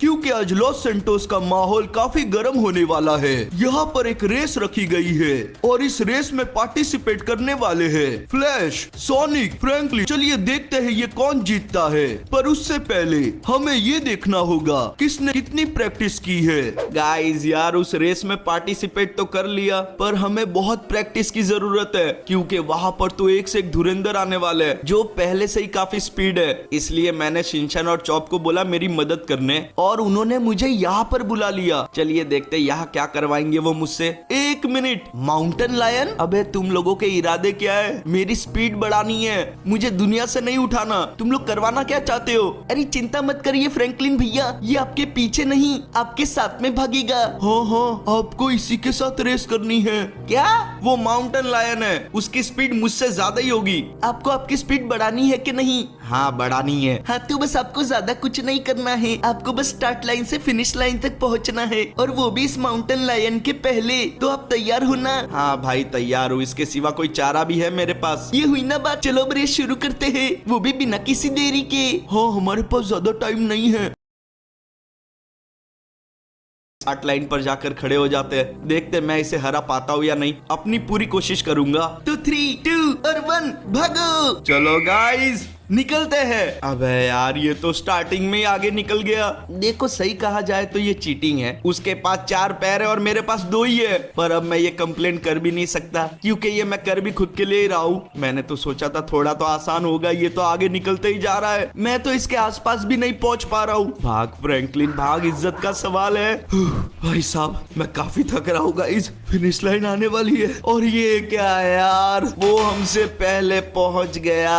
क्योंकि आज Los Santos का माहौल काफी गर्म होने वाला है। यहाँ पर एक रेस रखी गई है और इस रेस में पार्टिसिपेट करने वाले हैं फ्लैश, सोनिक, फ्रैंकलिन। चलिए देखते हैं ये कौन जीतता है। पर उससे पहले हमें ये देखना होगा किसने कितनी प्रैक्टिस की है। गाइस यार उस रेस में पार्टिसिपेट तो कर लिया पर हमें बहुत प्रैक्टिस की जरूरत है, क्योंकि वहाँ पर तो एक से एक धुरंधर आने वाले हैं जो पहले से ही काफी स्पीड है। इसलिए मैंने शिनचैन और चॉप को बोला मेरी मदद करने और उन्होंने मुझे यहाँ पर बुला लिया। चलिए देखते यहाँ क्या करवाएंगे वो मुझसे। 1 मिनट, माउंटेन लायन, अबे तुम लोगों के इरादे क्या है? मेरी स्पीड बढ़ानी है, मुझे दुनिया से नहीं उठाना। तुम लोग करवाना क्या चाहते हो? अरे चिंता मत करिए फ्रैंकलिन भैया, ये आपके पीछे नहीं आपके साथ में भागेगा। हाँ हाँ, आपको इसी के साथ रेस करनी है क्या? वो माउंटेन लायन है, उसकी स्पीड मुझसे ज्यादा ही होगी। आपको आपकी स्पीड बढ़ानी है कि नहीं? हाँ बढ़ानी है। हाँ तो बस आपको ज्यादा कुछ नहीं करना है, आपको बस स्टार्ट लाइन से फिनिश लाइन तक पहुंचना है और वो भी इस माउंटेन लायन के पहले। तो आप तैयार हो ना? हाँ भाई तैयार हूँ, इसके सिवा कोई चारा भी है मेरे पास? ये हुई ना बात, चलो अब रेस शुरू करते हैं, वो भी बिना किसी देरी के। हाँ हमारे पास ज्यादा टाइम नहीं है। स्टार्ट लाइन पर जाकर खड़े हो जाते हैं, देखते मैं इसे हरा पाता हूँ या नहीं। अपनी पूरी कोशिश करूंगा। 2 3 2 और 1 भागो। चलो गाइस निकलते हैं। अबे यार ये तो स्टार्टिंग में ही आगे निकल गया। देखो सही कहा जाए तो ये चीटिंग है, उसके पास 4 पैर है और मेरे पास 2 ही है। पर अब मैं ये कंप्लेंट कर भी नहीं सकता क्योंकि ये मैं कर भी खुद के लिए ही रहा हूँ। मैंने तो सोचा था थोड़ा तो आसान होगा, ये तो आगे निकलते ही जा रहा है, मैं तो इसके आसपास भी नहीं पहुंच पा रहा हूँ। भाग फ्रैंकलिन भाग, इज्जत का सवाल है। भाई साहब मैं काफी थक रहा हूँ गाइस, फिनिश लाइन आने वाली है। और ये क्या है यार, वो हमसे पहले पहुंच गया।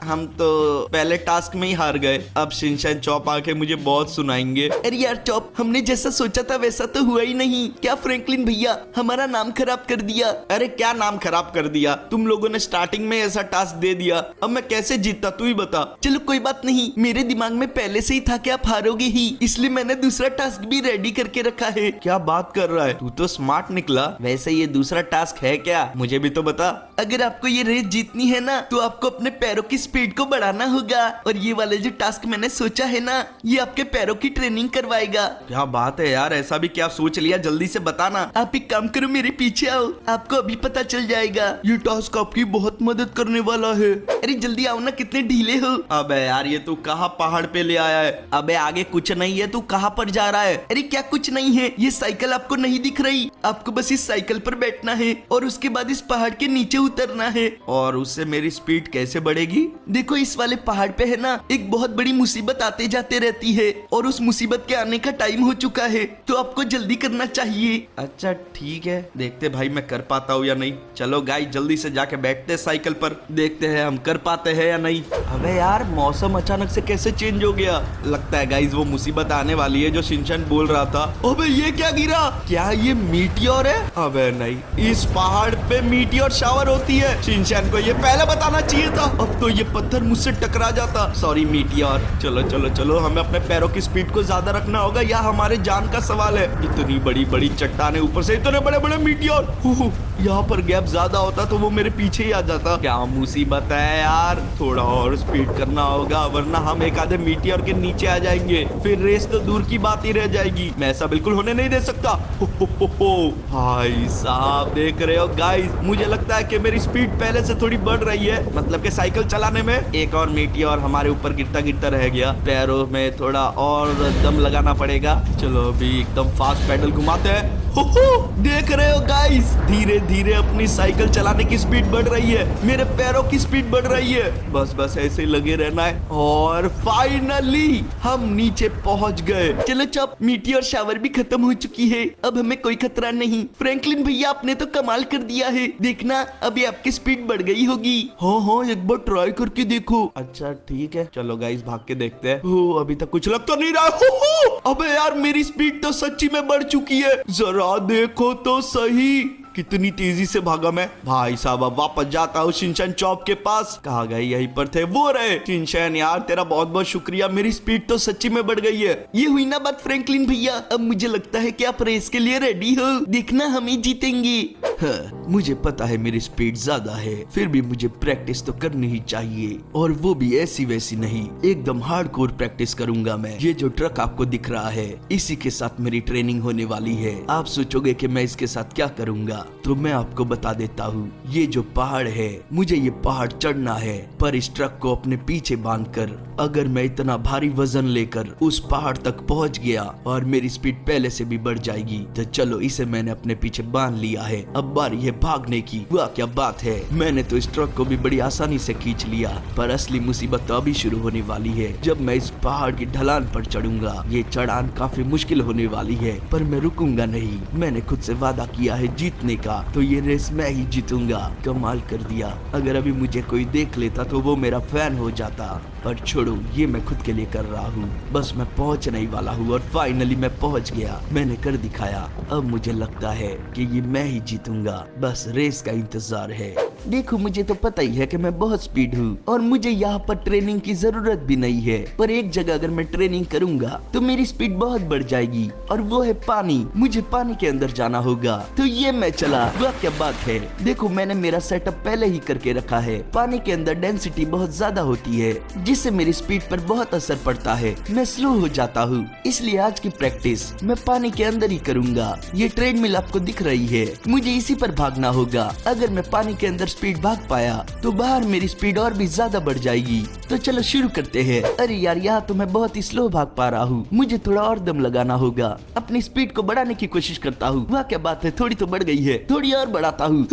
हम तो पहले टास्क में ही हार गए। अब शिनचैन चॉप आके मुझे बहुत सुनाएंगे। अरे यार चॉप, हमने जैसा सोचा था वैसा तो हुआ ही नहीं। क्या फ्रैंकलिन भैया हमारा नाम खराब कर दिया? अरे क्या नाम खराब कर दिया, तुम लोगों ने स्टार्टिंग में ऐसा टास्क दे दिया, अब मैं कैसे जीतता तू ही बता। चलो कोई बात नहीं, मेरे दिमाग में पहले से ही था कि आप हारोगे ही, इसलिए मैंने दूसरा टास्क भी रेडी करके रखा है। क्या बात कर रहा है, तू तो स्मार्ट निकला। वैसे ये दूसरा टास्क है क्या, मुझे भी तो बता। अगर आपको ये रेस जीतनी है ना तो आपको अपने पैरों की स्पीड को बढ़ाना होगा और ये वाले जो टास्क मैंने सोचा है ना ये आपके पैरों की ट्रेनिंग करवाएगा। क्या बात है यार, ऐसा भी क्या सोच लिया, जल्दी से बताना। आप एक काम करो, मेरे पीछे आओ, आपको अभी पता चल जाएगा। ये टास्क आपकी बहुत मदद करने वाला है। अरे जल्दी आओ ना, कितने ढीले हो। अबे यार ये तू कहाँ पहाड़ पे ले आया है? अबे आगे कुछ नहीं है, तू कहाँ पर जा रहा है? अरे क्या कुछ नहीं है, ये साइकिल आपको नहीं दिख रही? आपको बस इस साइकिल पर बैठना है और उसके बाद इस पहाड़ के नीचे उतरना है। और उससे मेरी स्पीड कैसे बढ़ेगी? देखो इस वाले पहाड़ पे है ना एक बहुत बड़ी मुसीबत आते जाते रहती है और उस मुसीबत के आने का टाइम हो चुका है, तो आपको जल्दी करना चाहिए। अच्छा ठीक है, देखते भाई मैं कर पाता हूँ या नहीं। चलो गाइस जल्दी से जाके बैठते साइकिल पर, देखते हैं हम कर पाते हैं या नहीं। अबे यार मौसम अचानक से कैसे चेंज हो गया? लगता है गाइस वो मुसीबत आने वाली है जो शिनचैन बोल रहा था। अबे ये क्या गिरा? क्या ये मीटियोर है? अबे नहीं, इस पहाड़ पे मीटियोर शावर होती है। शिनचैन को ये पहले बताना चाहिए था, अब तो ये पत्थर मुझसे टकरा जाता। Sorry meteor. चलो चलो चलो, हमें अपने पैरों की स्पीड को ज्यादा रखना होगा, या हमारे जान का सवाल है। इतनी बड़ी बड़ी चट्टाने, ऊपर से इतने बड़े बड़े मीटियोर। यहाँ पर गैप ज्यादा होता तो वो मेरे पीछे ही आ जाता। क्या मुसीबत है यार, थोड़ा और स्पीड करना होगा वरना हम एक आधे मीटियोर के नीचे आ जाएंगे, फिर रेस तो दूर की बात ही रह जाएगी। मैं ऐसा बिल्कुल होने नहीं दे सकता। भाई साहब देख रहे हो गाइस, मुझे लगता है कि मेरी स्पीड पहले से थोड़ी बढ़ रही है, मतलब कि साइकिल चलाने में। एक और मीटियोर हमारे ऊपर गिरता गिरता रह गया, पैरों में थोड़ा और दम लगाना पड़ेगा। चलो अभी एकदम फास्ट पैडल घुमाते हैं। देख रहे हो गाइस, धीरे धीरे अपनी साइकिल चलाने की स्पीड बढ़ रही है, मेरे पैरों की स्पीड बढ़ रही है। बस बस ऐसे ही लगे रहना है और फाइनली हम नीचे पहुंच गए। चलो चप, मीटियोर शावर भी खत्म हो चुकी है, अब हमें कोई खतरा नहीं। फ्रैंकलिन भैया आपने तो कमाल कर दिया है, देखना अभी आपकी स्पीड बढ़ गई होगी। हाँ हाँ एक बार ट्राई करके देखो। अच्छा ठीक है, चलो गाइस भाग के देखते हैं। अभी तक कुछ लग तो नहीं रहा। अबे यार मेरी स्पीड तो सच्ची में बढ़ चुकी है, जरा देखो तो सही। कितनी तेजी से भागा मैं। भाई साहब अब वापस जाता हूँ शिनचैन चॉप के पास। कहाँ गए? यहीं पर थे, वो रहे। शिनचैन यार तेरा बहुत बहुत शुक्रिया, मेरी स्पीड तो सच्ची में बढ़ गई है। ये हुई ना बात फ्रैंकलिन भैया, अब मुझे लगता है कि आप रेस के लिए रेडी हो। देखना हम ही जीतेंगे। हाँ, मुझे पता है मेरी स्पीड ज्यादा है, फिर भी मुझे प्रैक्टिस तो करनी ही चाहिए, और वो भी ऐसी वैसी नहीं, एकदम हार्डकोर प्रैक्टिस करूंगा मैं। ये जो ट्रक आपको दिख रहा है, इसी के साथ मेरी ट्रेनिंग होने वाली है। आप सोचोगे कि मैं इसके साथ क्या करूंगा, तो मैं आपको बता देता हूँ। ये जो पहाड़ है, मुझे ये पहाड़ चढ़ना है, पर इस ट्रक को अपने पीछे बांधकर अगर मैं इतना भारी वजन लेकर उस पहाड़ तक पहुंच गया और मेरी स्पीड पहले से भी बढ़ जाएगी, तो चलो इसे मैंने अपने पीछे बांध लिया है, अब बारी है भागने की। वाह क्या बात है, मैंने तो इस ट्रक को भी बड़ी आसानी से खींच लिया, पर असली मुसीबत तो अभी शुरू होने वाली है, जब मैं इस पहाड़ की ढलान पर चढ़ूंगा। ये चढ़ान काफी मुश्किल होने वाली है, पर मैं रुकूंगा नहीं। मैंने खुद से वादा किया है जीतने का, तो ये रेस मैं ही जीतूंगा। कमाल कर दिया, अगर अभी मुझे कोई देख लेता तो वो मेरा फैन हो जाता, पर छोड़ो, ये मैं खुद के लिए कर रहा हूँ। बस मैं पहुँचने ही वाला हूँ, और फाइनली मैं पहुँच गया। मैंने कर दिखाया। अब मुझे लगता है कि ये मैं ही जीतूंगा, बस रेस का इंतजार है। देखो मुझे तो पता ही है कि मैं बहुत स्पीड हूँ, और मुझे यहाँ पर ट्रेनिंग की जरूरत भी नहीं है, पर एक जगह अगर मैं ट्रेनिंग करूंगा तो मेरी स्पीड बहुत बढ़ जाएगी, और वो है पानी। मुझे पानी के अंदर जाना होगा, तो ये मैं चला। वाह क्या बात है, देखो मैंने मेरा सेटअप पहले ही करके रखा है। पानी के अंदर डेंसिटी बहुत ज्यादा होती है, जिससे मेरी स्पीड पर बहुत असर पड़ता है, मैं स्लो हो जाता हूँ। इसलिए आज की प्रैक्टिस मैं पानी के अंदर ही करूंगा। ये ट्रेडमिल आपको दिख रही है, मुझे इसी पर भागना होगा। अगर मैं पानी के अंदर स्पीड भाग पाया तो बाहर मेरी स्पीड और भी ज्यादा बढ़ जाएगी। तो चलो शुरू करते हैं। अरे यार, यहाँ तो मैं बहुत ही स्लो भाग पा रहा हूँ, मुझे थोड़ा और दम लगाना होगा। अपनी स्पीड को बढ़ाने की कोशिश करता हूँ। वाह क्या बात है, थोड़ी तो बढ़ गई है, थोड़ी और बढ़ाता हूँ।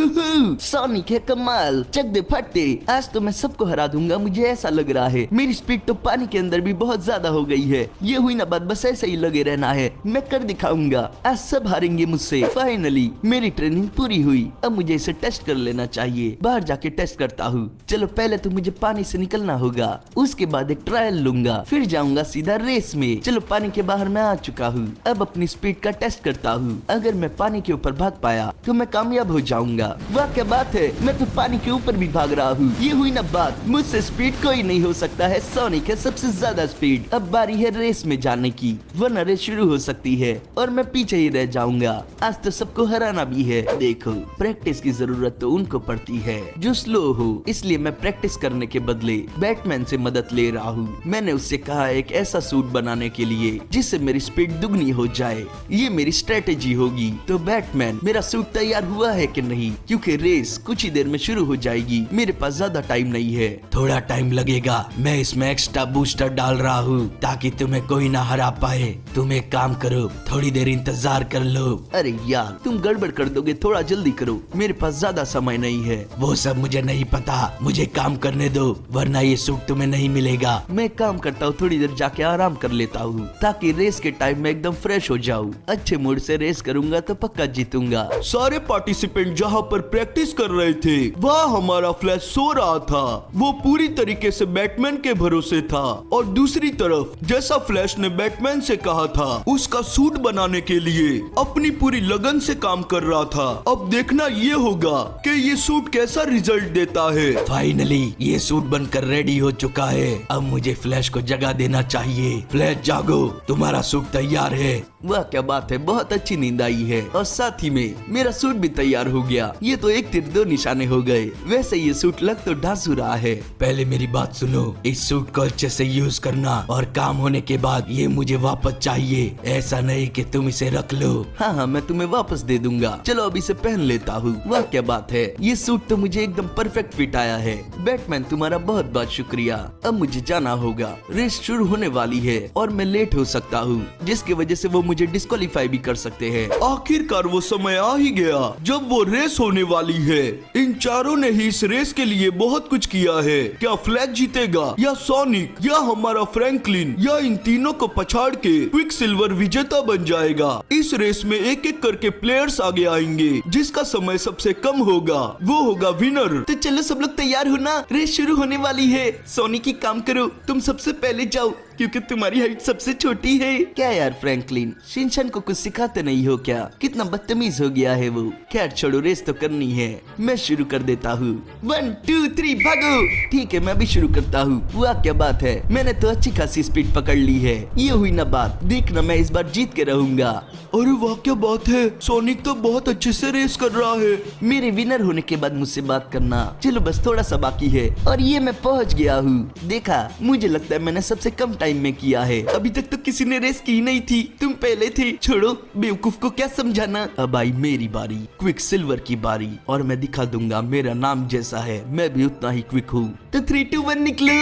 सोनिक है कमाल, चक दे फटते, आज तो मैं सबको हरा दूंगा, मुझे ऐसा लग रहा है। मेरी स्पीड तो पानी के अंदर भी बहुत ज्यादा हो गई है। ये हुई ना बात, बस ऐसे ही लगे रहना है, मैं कर दिखाऊंगा। आज सब हारेंगे मुझसे। फाइनली मेरी ट्रेनिंग पूरी हुई, अब मुझे इसे टेस्ट कर लेना चाहिए। बाहर जाके टेस्ट करता हूँ। चलो पहले तो मुझे पानी से निकलना होगा, उसके बाद एक ट्रायल लूंगा, फिर जाऊंगा सीधा रेस में। चलो पानी के बाहर मैं आ चुका हूँ, अब अपनी स्पीड का टेस्ट करता हूँ। अगर मैं पानी के ऊपर भाग पाया तो मैं कामयाब हो जाऊंगा। वाह क्या बात है, मैं तो पानी के ऊपर भी भाग रहा हूँ। ये हुई ना बात, मुझसे स्पीड कोई नहीं हो सकता है। सोनिक है सबसे ज्यादा स्पीड। अब बारी है रेस में जाने की, वरना रेस शुरू हो सकती है और मैं पीछे ही रह जाऊंगा। आज तो सबको हराना भी है। देखो प्रैक्टिस की जरूरत तो उनको पड़ती है जो स्लो हो, इसलिए मैं प्रैक्टिस करने के बदले बैटमैन से मदद ले रहा हूँ। मैंने उससे कहा एक ऐसा सूट बनाने के लिए जिससे मेरी स्पीड दुगनी हो जाए। ये मेरी स्ट्रेटेजी होगी। तो बैटमैन, मेरा सूट तैयार हुआ है कि नहीं? क्योंकि रेस कुछ ही देर में शुरू हो जाएगी, मेरे पास ज्यादा टाइम नहीं है। थोड़ा टाइम लगेगा, मैं इसमें एक्स्ट्रा बूस्टर डाल रहा हूँ ताकि तुम्हें कोई ना हरा पाए। तुम एक काम करो, थोड़ी देर इंतजार कर लो। अरे यार, तुम गड़बड़ कर दोगे, थोड़ा जल्दी करो, मेरे पास ज्यादा समय नहीं है। वो सब मुझे नहीं पता, मुझे काम करने दो, वरना ये सूट तुम्हें नहीं मिलेगा। मैं काम करता हूँ, थोड़ी देर जाके आराम कर लेता हूँ ताकि रेस के टाइम में एकदम फ्रेश हो जाऊँ। अच्छे मूड से रेस करूंगा तो पक्का जीतूंगा। सारे पार्टिसिपेंट जहाँ पर प्रैक्टिस कर रहे थे, वहाँ हमारा फ्लैश सो रहा था। वो पूरी तरीके से बैटमैन के भरोसे था, और दूसरी तरफ जैसा फ्लैश ने बैटमैन से कहा था, उसका सूट बनाने के लिए अपनी पूरी लगन से काम कर रहा था। अब देखना ये होगा कि ये सूट कैसा रिजल्ट देता है। फाइनली ये सूट बनकर रेडी हो चुका है। अब मुझे फ्लैश को जगह देना चाहिए। फ्लैश जागो, तुम्हारा सूट तैयार है। वाह क्या बात है, बहुत अच्छी नींद आई है, और साथ ही में मेरा सूट भी तैयार हो गया। ये तो एक तीर दो निशाने हो गए। वैसे ये सूट लग तो ढांसू रहा है। पहले मेरी बात सुनो, इस सूट को अच्छे से यूज करना, और काम होने के बाद ये मुझे वापस चाहिए। ऐसा नहीं कि तुम इसे रख लो। हाँ, मैं तुम्हें वापस दे दूंगा। चलो अब इसे पहन लेता हूँ। वाह क्या बात है, ये सूट तो मुझे एकदम परफेक्ट फिट आया है। बैटमैन तुम्हारा बहुत बहुत शुक्रिया। अब मुझे जाना होगा, रेस शुरू होने वाली है और मैं लेट हो सकता हूँ, जिसकी वजह से वो मुझे डिस्क्वालीफाई भी कर सकते हैं। आखिरकार वो समय आ ही गया जब वो रेस होने वाली है। इन चारों ने ही इस रेस के लिए बहुत कुछ किया है। क्या फ्लैश जीतेगा, या सोनिक, या हमारा फ्रैंकलिन, या इन तीनों को पछाड़ के क्विक सिल्वर विजेता बन जाएगा? इस रेस में एक एक करके प्लेयर्स आगे आएंगे, जिसका समय सबसे कम होगा वो होगा विनर। तो चलो सब लोग तैयार हो ना, रेस शुरू होने वाली है। सोनिक की काम करो, तुम सबसे पहले जाओ, क्योंकि तुम्हारी हाइट सबसे छोटी है। क्या यार फ्रैंकलिन, शिनचैन को कुछ सिखाते नहीं हो क्या? कितना बदतमीज हो गया है वो। खैर छोड़ो, रेस तो करनी है, मैं शुरू कर देता हूँ। 1 2 3 भागो। ठीक है, मैं भी शुरू करता हूँ। वाह क्या बात है, मैंने तो अच्छी खासी स्पीड पकड़ ली है। ये हुई ना बात, देखना मैं इस बार जीत के रहूंगा। अरे वाह क्या बात है, सोनिक तो बहुत अच्छे से रेस कर रहा है। मेरे विनर होने के बाद मुझसे बात करना। चलो बस थोड़ा सा बाकी है और ये मैं पहुंच गया हूँ। देखा, मुझे लगता है मैंने सबसे कम टाइम में किया है। अभी तक तो किसी ने रेस की नहीं थी, तुम पहले थे। छोड़ो, बेवकूफ को क्या समझाना। अब आई मेरी बारी, क्विक सिल्वर की बारी, और मैं दिखा दूंगा मेरा नाम जैसा है, मैं भी उतना ही क्विक हूँ। तो 3 2 1 निकलो।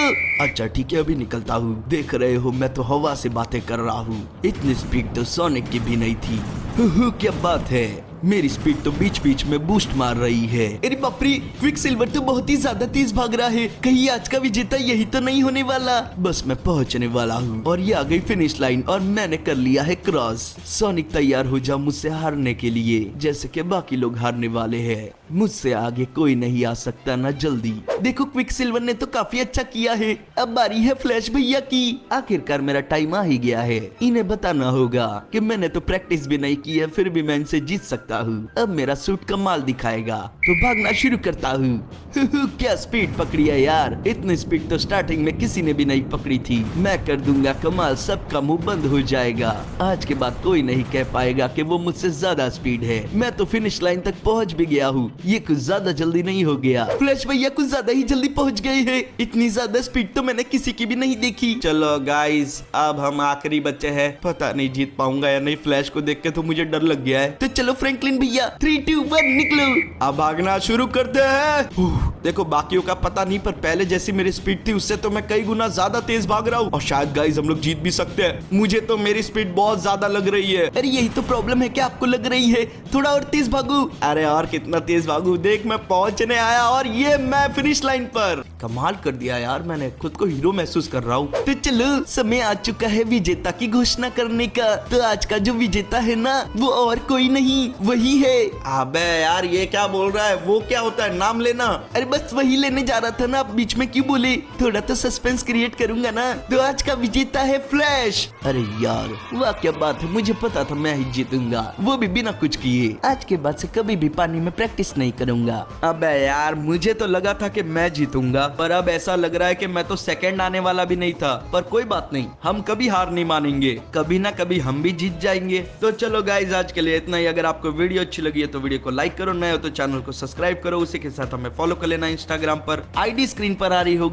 अच्छा ठीक है, अभी निकलता हूँ। देख रहे हो, मैं तो हवा से बातें कर रहा हूँ। इतनी स्पीड तो सोनिक की भी नहीं थी। क्या बात है, मेरी स्पीड तो बीच बीच में बूस्ट मार रही है। अरे बाप रे, क्विक सिल्वर तो बहुत ही ज्यादा तेज भाग रहा है। कहीं आज का विजेता यही तो नहीं होने वाला। बस मैं पहुंचने वाला हूँ और ये आ गई फिनिश लाइन और मैंने कर लिया है क्रॉस। सोनिक तैयार हो जा मुझसे हारने के लिए, जैसे कि बाकी लोग हारने वाले हैं। मुझसे आगे कोई नहीं आ सकता ना जल्दी। देखो, क्विक सिल्वर ने तो काफी अच्छा किया है। अब बारी है फ्लैश भैया की। आखिरकार मेरा टाइम आ ही गया है। इन्हें बताना होगा कि मैंने तो प्रैक्टिस भी नहीं की है, फिर भी मैं इनसे जीत सकता हूँ। अब मेरा सूट कमाल दिखाएगा, तो भागना शुरू करता हूँ। क्या स्पीड पकड़ी है यार, इतनी स्पीड तो स्टार्टिंग में किसी ने भी नहीं पकड़ी थी। मैं कर दूंगा कमाल, सबका मुंह बंद हो जाएगा। आज के बाद कोई नहीं कह पाएगा कि वो मुझसे ज्यादा स्पीड है। मैं तो फिनिश लाइन तक पहुंच भी गया हूँ। ये कुछ ज्यादा जल्दी नहीं हो गया? फ्लैश भैया कुछ ज्यादा ही जल्दी पहुंच गए हैं। इतनी ज्यादा स्पीड तो मैंने किसी की भी नहीं देखी। चलो गाइस, अब हम आखिरी बच्चे हैं। पता नहीं जीत पाऊंगा या नहीं। फ्लैश को देख के तो मुझे डर लग गया है। तो चलो फ्रैंकलिन भैया, 3 2 1 निकलो। अब भागना शुरू करते हैं। देखो, बाकियों का पता नहीं, पर पहले जैसी मेरी स्पीड थी उससे तो मैं कई गुना ज्यादा तेज भाग रहा हूँ। और शायद गाइस हम लोग जीत भी सकते हैं। मुझे तो मेरी स्पीड बहुत ज्यादा लग रही है। अरे यही तो प्रॉब्लम है, क्या आपको लग रही है? थोड़ा और तेज भागू। अरे और कितना तेज भागू, देख मैं पहुंचने आया और ये मैं फिनिश लाइन पर। कमाल कर दिया यार, मैंने खुद को हीरो महसूस कर रहा हूँ। तो चलो, समय आ चुका है विजेता की घोषणा करने का। तो आज का जो विजेता है ना, वो और कोई नहीं, वही है। अबे यार, ये क्या बोल रहा है? वो क्या होता है, नाम लेना? अरे बस वही लेने जा रहा था ना, आप बीच में क्यों बोले? थोड़ा तो सस्पेंस क्रिएट करूंगा ना। तो आज का विजेता है फ्लैश। अरे यार, वाह क्या बात है, मुझे पता था मैं ही जीतूंगा, वो भी बिना कुछ किए। आज के बाद से कभी भी पानी में प्रैक्टिस नहीं करूंगा। अबे यार, मुझे तो लगा था कि मैं जीतूंगा, पर अब ऐसा लग रहा है कि मैं तो सेकंड आने वाला भी नहीं था। पर कोई बात नहीं, हम कभी हार नहीं मानेंगे, कभी ना कभी हम भी जीत जाएंगे। तो चलो गाइज, आज के लिए इतना ही। अगर आपको वीडियो अच्छी लगी है तो वीडियो को लाइक करो, नए हो तो चैनल को सब्सक्राइब करो, उसी के साथ हमें फॉलो कर लेना। इंस्टाग्राम पर आईडी स्क्रीन पर आ रही होगी।